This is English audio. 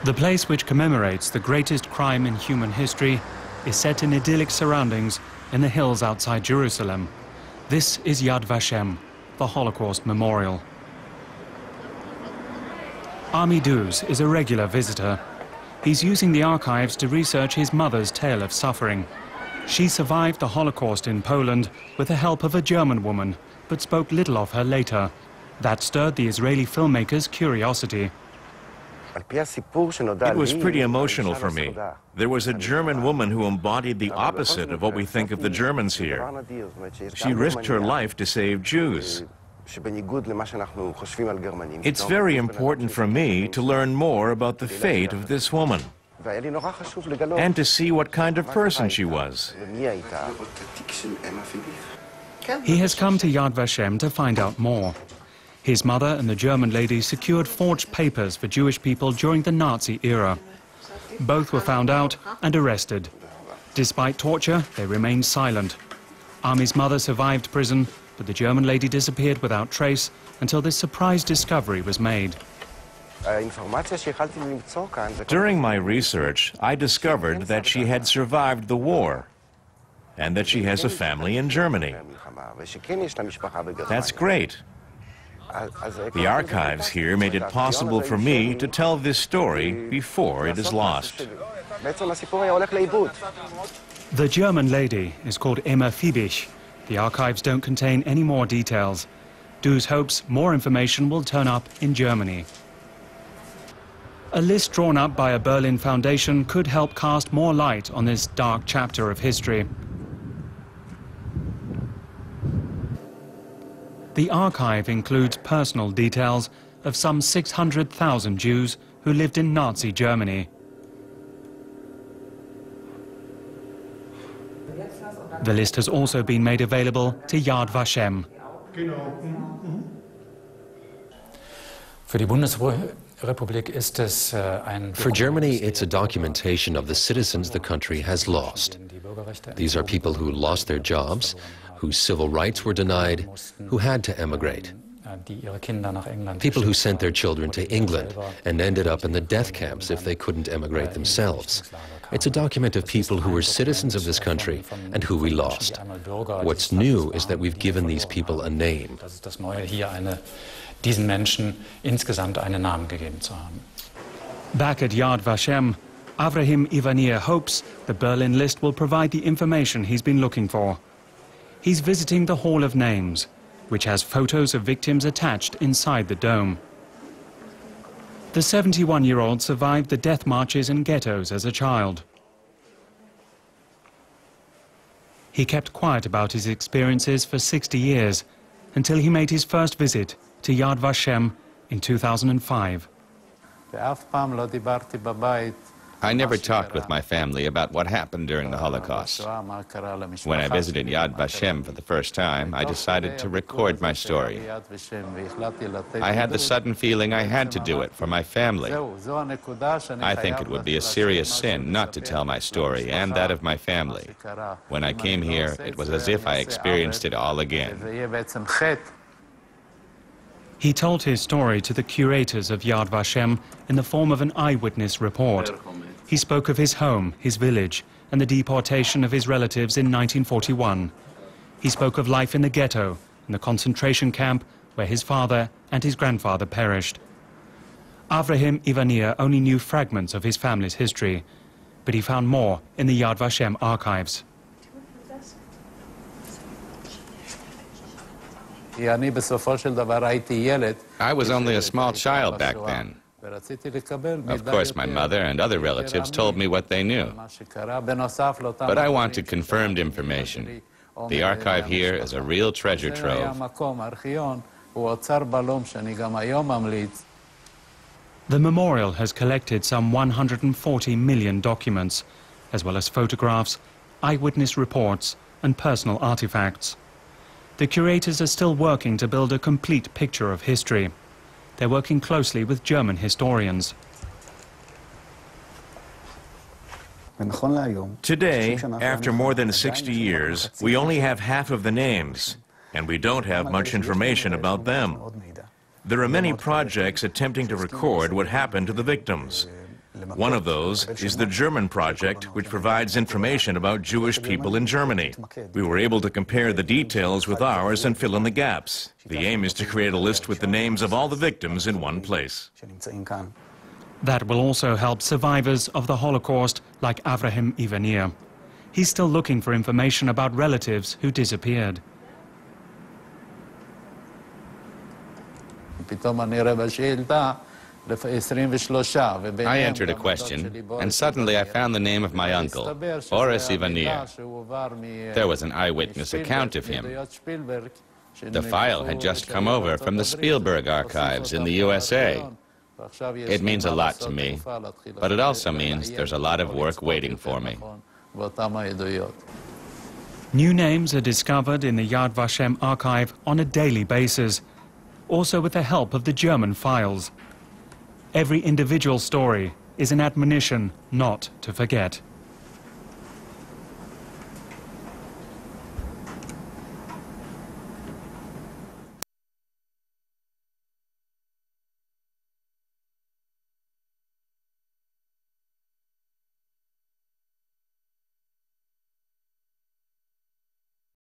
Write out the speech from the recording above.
The place which commemorates the greatest crime in human history is set in idyllic surroundings in the hills outside Jerusalem. This is Yad Vashem, the Holocaust Memorial. Ami Duz is a regular visitor. He's using the archives to research his mother's tale of suffering. She survived the Holocaust in Poland with the help of a German woman, but spoke little of her later. That stirred the Israeli filmmaker's curiosity. It was pretty emotional for me. There was a German woman who embodied the opposite of what we think of the Germans here. She risked her life to save Jews. It's very important for me to learn more about the fate of this woman and to see what kind of person she was. He has come to Yad Vashem to find out more. His mother and the German lady secured forged papers for Jewish people during the Nazi era. Both were found out and arrested. Despite torture, they remained silent. Ami's mother survived prison, but the German lady disappeared without trace until this surprise discovery was made. During my research, I discovered that she had survived the war and that she has a family in Germany. That's great. The archives here made it possible for me to tell this story before it is lost. The German lady is called Emma Fiebig. The archives don't contain any more details. Duz hopes more information will turn up in Germany. A list drawn up by a Berlin foundation could help cast more light on this dark chapter of history. The archive includes personal details of some 600,000 Jews who lived in Nazi Germany. The list has also been made available to Yad Vashem. For Germany, it's a documentation of the citizens the country has lost. These are people who lost their jobs, whose civil rights were denied, who had to emigrate. People who sent their children to England and ended up in the death camps if they couldn't emigrate themselves. It's a document of people who were citizens of this country and who we lost. What's new is that we've given these people a name. Back at Yad Vashem, Avraham Ivanier hopes the Berlin list will provide the information he's been looking for. He's visiting the Hall of Names, which has photos of victims attached inside the dome. The 71-year-old survived the death marches and ghettos as a child. He kept quiet about his experiences for 60 years, until he made his first visit to Yad Vashem in 2005. I never talked with my family about what happened during the Holocaust. When I visited Yad Vashem for the first time, I decided to record my story. I had the sudden feeling I had to do it for my family. I think it would be a serious sin not to tell my story and that of my family. When I came here, it was as if I experienced it all again. He told his story to the curators of Yad Vashem in the form of an eyewitness report. He spoke of his home, his village, and the deportation of his relatives in 1941. He spoke of life in the ghetto, in the concentration camp where his father and his grandfather perished. Avraham Ivanier only knew fragments of his family's history, but he found more in the Yad Vashem archives. I was only a small child back then. Of course, my mother and other relatives told me what they knew. But I wanted confirmed information. The archive here is a real treasure trove. The memorial has collected some 140 million documents, as well as photographs, eyewitness reports, and personal artifacts. The curators are still working to build a complete picture of history. They're working closely with German historians. Today, after more than 60 years, we only have half of the names, and we don't have much information about them. There are many projects attempting to record what happened to the victims. One of those is the German project, which provides information about Jewish people in Germany. We were able to compare the details with ours and fill in the gaps. The aim is to create a list with the names of all the victims in one place. That will also help survivors of the Holocaust like Avraham Ivanir. He's still looking for information about relatives who disappeared. I entered a question, and suddenly I found the name of my uncle, Boris Ivanir. There was an eyewitness account of him. The file had just come over from the Spielberg archives in the USA. It means a lot to me, but it also means there's a lot of work waiting for me. New names are discovered in the Yad Vashem archive on a daily basis, also with the help of the German files. Every individual story is an admonition not to forget.